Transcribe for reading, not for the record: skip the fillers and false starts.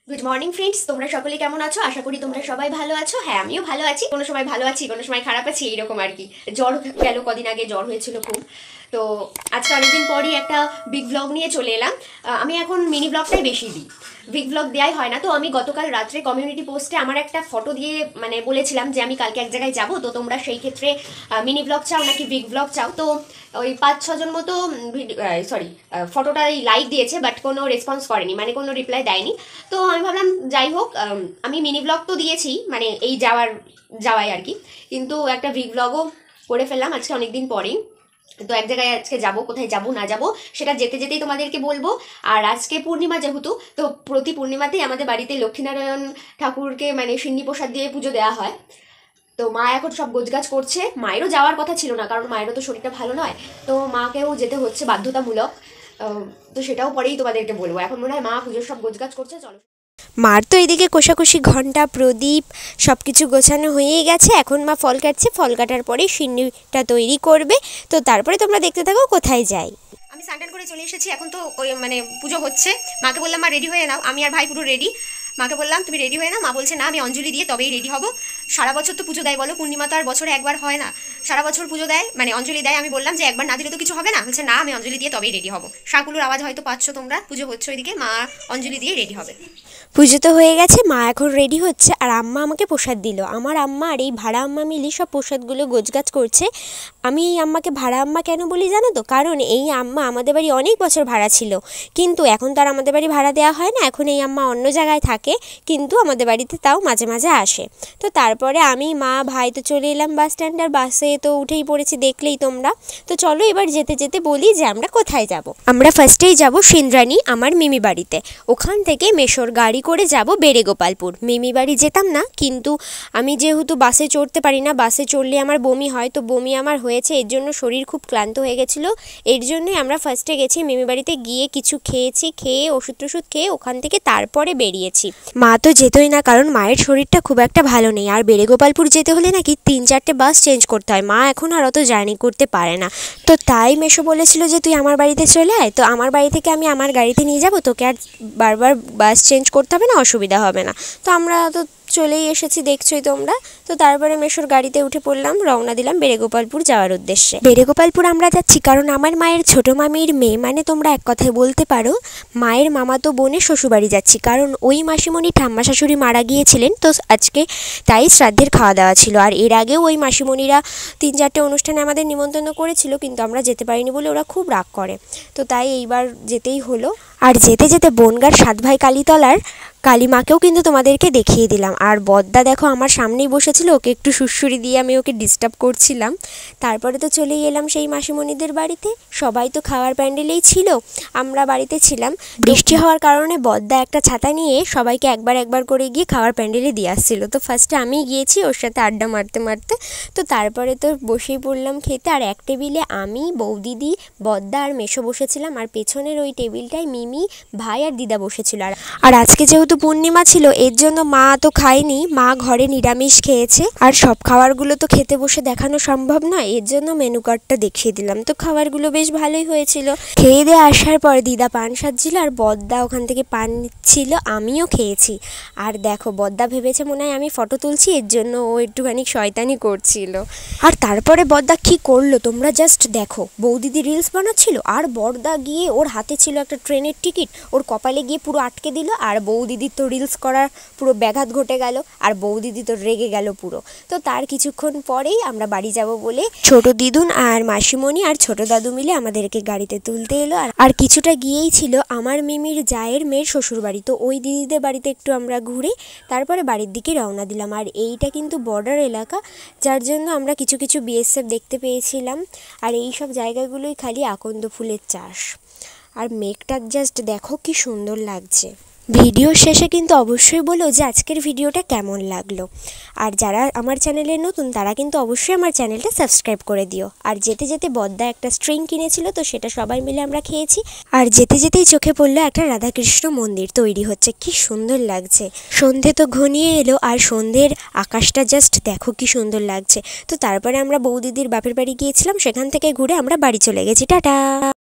Good morning friends, তোমরা সকলে কেমন আছো? আশা করি তোমরা সবাই ভালো আছো। হ্যাঁ, আমিও ভালো আছি। কোনো সময় ভালো আছি, কোনো সময় খারাপ আছি, এইরকম আর কি। জ্বর গেল, কদিন আগে জ্বর হয়েছিল খুব। তো আজকে অনেকদিন পরই একটা বিগ ব্লগ নিয়ে চলে এলাম। আমি এখন মিনি ব্লগটাই বেশি দিই, বিগ ব্লগ দেওয়াই হয় না। তো আমি গতকাল রাত্রে কমিউনিটি পোস্টে আমার একটা ফটো দিয়ে বলেছিলাম যে আমি কালকে এক জায়গায় যাবো, তো তোমরা সেই ক্ষেত্রে মিনি ব্লগ চাও নাকি বিগ ব্লগ চাও। তো ওই 5-6 জন মতো ফটোটাই লাইক দিয়েছে, বাট কোনো রেসপন্স করেনি, কোনো রিপ্লাই দেয়নি। তো আমি ভাবলাম যাই হোক, আমি মিনি ব্লগ তো দিয়েছি এই যাওয়াই আর কি, কিন্তু একটা বিগ ব্লগও করে ফেললাম আজকে অনেকদিন পরেই। তো এক জায়গায় আজকে যাব, কোথায় যাব না যাব সেটা যেতে যেতেই তোমাদেরকে বলবো। আর আজকে পূর্ণিমা যেহেতু, তো প্রতি পূর্ণিমাতেই আমাদের বাড়িতে লক্ষ্মীনারায়ণ ঠাকুরকে সিন্নি প্রসাদ দিয়ে পুজো দেওয়া হয়। তো মা এখন সব গোছগাছ করছে। মায়েরও যাওয়ার কথা ছিল না, কারণ মায়েরও তো শরীরটা ভালো নয়, তো মাকেও যেতে হচ্ছে বাধ্যতামূলক। তো সেটাও পরেই তোমাদেরকে বলবো। এখন মনে হয় মা পুজোর সব গোছগাছ করছে, চলো। মার তো এদিকে কোষাকুষি, ঘণ্টা, প্রদীপ সব কিছু গোছানো হয়েই গেছে। এখন মা ফল কাটছে, ফল কাটার পরে সিন্নিটা তৈরি করবে। তো তারপরে তোমরা দেখতে থাকো কোথায় যাই। আমি স্নান করে চলে এসেছি, এখন তো ওই পুজো হচ্ছে। মাকে বললাম মা রেডি হয়ে নাও, আমি আর ভাই পুরো রেডি। মাকে বললাম তুমি রেডি হয়ে নাও, মা বলছে না আমি অঞ্জলি দিয়ে তবেই রেডি হব। সারা বছর তো পুজো দেয়, বলো, পূর্ণিমা তো আর বছরে একবার হয় না, সারা বছর পুজো দেয়, অঞ্জলি দেয়। আমি বললাম যে একবার না দিলে তো কিছু হবে না, বলছে না আমি অঞ্জলি দিয়ে তবেই রেডি হব। শাঁকুলুর আওয়াজ হয়তো পাচ্ছ তোমরা, পুজো হচ্ছে ওইদিকে, মা অঞ্জলি দিয়ে রেডি হবে। পুজো তো হয়ে গেছে, মা এখন রেডি হচ্ছে, আর আম্মা আমাকে প্রসাদ দিল। আমার আম্মা আর এই ভাড়া আম্মা মিলি সব প্রসাদগুলো গোছগাছ করছে। আমি এই আম্মাকে ভাড়া আম্মা কেন বলি জানো তো? কারণ এই আম্মা আমাদের বাড়ি অনেক বছর ভাড়া ছিল, কিন্তু এখন তো আর আমাদের বাড়ি ভাড়া দেওয়া হয় না। এখন এই আম্মা অন্য জায়গায় থাকে, কিন্তু আমাদের বাড়িতে তাও মাঝে মাঝে আসে। তো তারপরে আমি, মা, ভাই তো চলে এলাম বাস স্ট্যান্ড। আর বাসে তো উঠেই পড়েছি, দেখলেই তোমরা। তো চলো এবার যেতে যেতে বলি যে আমরা কোথায় যাব। আমরা ফার্স্টেই যাব সিন্দ্রাণী, আমার মিমি বাড়িতে। ওখান থেকে মেশোর গাড়ি করে যাব বেড়েগোপালপুর। মিমি বাড়ি যেতাম না, কিন্তু আমি যেহেতু বাসে চড়তে পারি না, বাসে চড়লে আমার বমি হয়, তো বমি আমার হয়েছে, এর জন্য শরীর খুব ক্লান্ত হয়ে গেছিলো। এর জন্যই আমরা ফার্স্টে গেছি মিমি বাড়িতে, গিয়ে কিছু খেয়েছি, খেয়ে ওষুধ টষুধ খেয়ে ওখান থেকে তারপরে বেরিয়েছি। মা তো যেতই না, কারণ মায়ের শরীরটা খুব একটা ভালো নেই। আর বেড়েগোপালপুর যেতে হলে নাকি 3-4টে বাস চেঞ্জ করতে হয়। মা এখন আর অত জার্নি করতে পারে না। তো তাই মেশো বলেছিল যে তুই আমার বাড়িতে চলে আয়, তো আমার বাড়ি থেকে আমি আমার গাড়িতে নিয়ে যাব, তোকে আর বারবার বাস চেঞ্জ করতে হবে না, অসুবিধা হবে না। তো আমরা তো চলেই এসেছি, দেখছোই তোমরা। তো তারপরে মেশোর গাড়িতে উঠে পড়লাম, রওনা দিলাম বেড়েগোপালপুর যাওয়ার উদ্দেশ্যে। বেড়েগোপালপুর আমরা যাচ্ছি কারণ আমার মায়ের ছোটো মামির মেয়ে, তোমরা এক কথায় বলতে পারো মায়ের মামাতো বোনের শ্বশুরবাড়ি যাচ্ছি। কারণ ওই মাসিমণি ঠাম্মা শাশুড়ি মারা গিয়েছিলেন, তো আজকে তাই শ্রাদ্ধের খাওয়া দাওয়া ছিল। আর এর আগেও ওই মাসিমণিরা 3-4টে অনুষ্ঠানে আমাদের নিমন্ত্রণ করেছিল, কিন্তু আমরা যেতে পারিনি বলে ওরা খুব রাগ করে। তো তাই এইবার যেতেই হলো। আর যেতে যেতে বনগাঁর 7 ভাই কালীতলার কালীমাকেও কিন্তু তোমাদেরকে দেখিয়ে দিলাম। আর বদ্দা দেখো আমার সামনেই বসেছিল, ওকে একটু সুড়সুড়ি দিয়ে আমি ওকে ডিস্টার্ব করছিলাম। তারপরে তো চলেই এলাম সেই মাসিমণিদের বাড়িতে। সবাই তো খাওয়ার প্যান্ডেলেই ছিল, আমরা বাড়িতে ছিলাম। বৃষ্টি হওয়ার কারণে বদ্দা একটা ছাতা নিয়ে সবাইকে একবার একবার করে গিয়ে খাওয়ার প্যান্ডেলে দিয়ে আসছিল। তো ফার্স্টে আমি গিয়েছি ওর সাথে আড্ডা মারতে মারতে। তো তারপরে তো বসেই পড়লাম খেতে। আর এক টেবিলে আমি, বৌদিদি, বদ্দা আর মেশো বসেছিলাম, আর পেছনের ওই টেবিলটায় মিমি, ভাই আর দিদা বসেছিল। আর আজকে যেহেতু পূর্ণিমা ছিল, এর জন্য মা তো খায়নি, মা ঘরে নিরামিষ খেয়েছে। আর সব খাবারগুলো তো খেতে বসে দেখানো সম্ভব নয়, এর জন্য মেনু কার্ডটা দেখিয়ে দিলাম। তো খাবারগুলো বেশ ভালোই হয়েছিল। খেয়ে দিয়ে আসার পর দিদা পান সাজছিল, আর বদ্দা ওখান থেকে পান নিচ্ছিল, আমিও খেয়েছি। আর দেখো বদ্দা ভেবেছে মনে হয় আমি ফটো তুলছি, এর জন্য ও একটুখানি শয়তানি করছিল। আর তারপরে বদ্দা কি করলো তোমরা জাস্ট দেখো। বৌদিদি রিলস বানাচ্ছিল, আর বড়দা গিয়ে ওর হাতে ছিল একটা ট্রেনের টিকিট, ওর কপালে গিয়ে পুরো আটকে দিল। আর বৌদিদির তো রিলস করার পুরো ব্যাঘাত ঘটে গেল, আর বৌদিদি তো রেগে গেল পুরো। তো তার কিছুক্ষণ পরেই আমরা বাড়ি যাব বলে ছোট দিদুন আর মাসিমণি আর ছোট দাদু মিলে আমাদেরকে গাড়িতে তুলতে এলো। আর কিছুটা গিয়েই ছিল আমার মিমির জায়ের মেয়ের শ্বশুরবাড়ি। তো ওই দিদিদের বাড়িতে একটু আমরা ঘুরে তারপরে বাড়ির দিকে রওনা দিলাম। আর এইটা কিন্তু বর্ডার এলাকা, যার জন্য আমরা কিছু কিছু বিএসএফ দেখতে পেয়েছিলাম। আর এই সব জায়গাগুলোই খালি আকন্দ ফুলের চাষ। আর মেঘটা জাস্ট দেখো কি সুন্দর লাগছে। ভিডিও শেষে কিন্তু অবশ্যই বলো যে আজকের ভিডিওটা কেমন লাগলো। আর যারা আমার চ্যানেলে নতুন তারা কিন্তু অবশ্যই আমার চ্যানেলটা সাবস্ক্রাইব করে দিও। আর যেতে যেতে বদ্দা একটা স্ট্রিং কিনেছিল, তো সেটা সবাই মিলে আমরা খেয়েছি। আর যেতে যেতেই চোখে পড়লো একটা রাধাকৃষ্ণ মন্দির তৈরি হচ্ছে, কি সুন্দর লাগছে। সন্ধে তো ঘনিয়ে এলো, আর সন্ধ্যের আকাশটা জাস্ট দেখো কি সুন্দর লাগছে। তো তারপরে আমরা বৌদিদির বাপের বাড়ি গিয়েছিলাম, সেখান থেকে ঘুরে আমরা বাড়ি চলে গেছি। টাটা।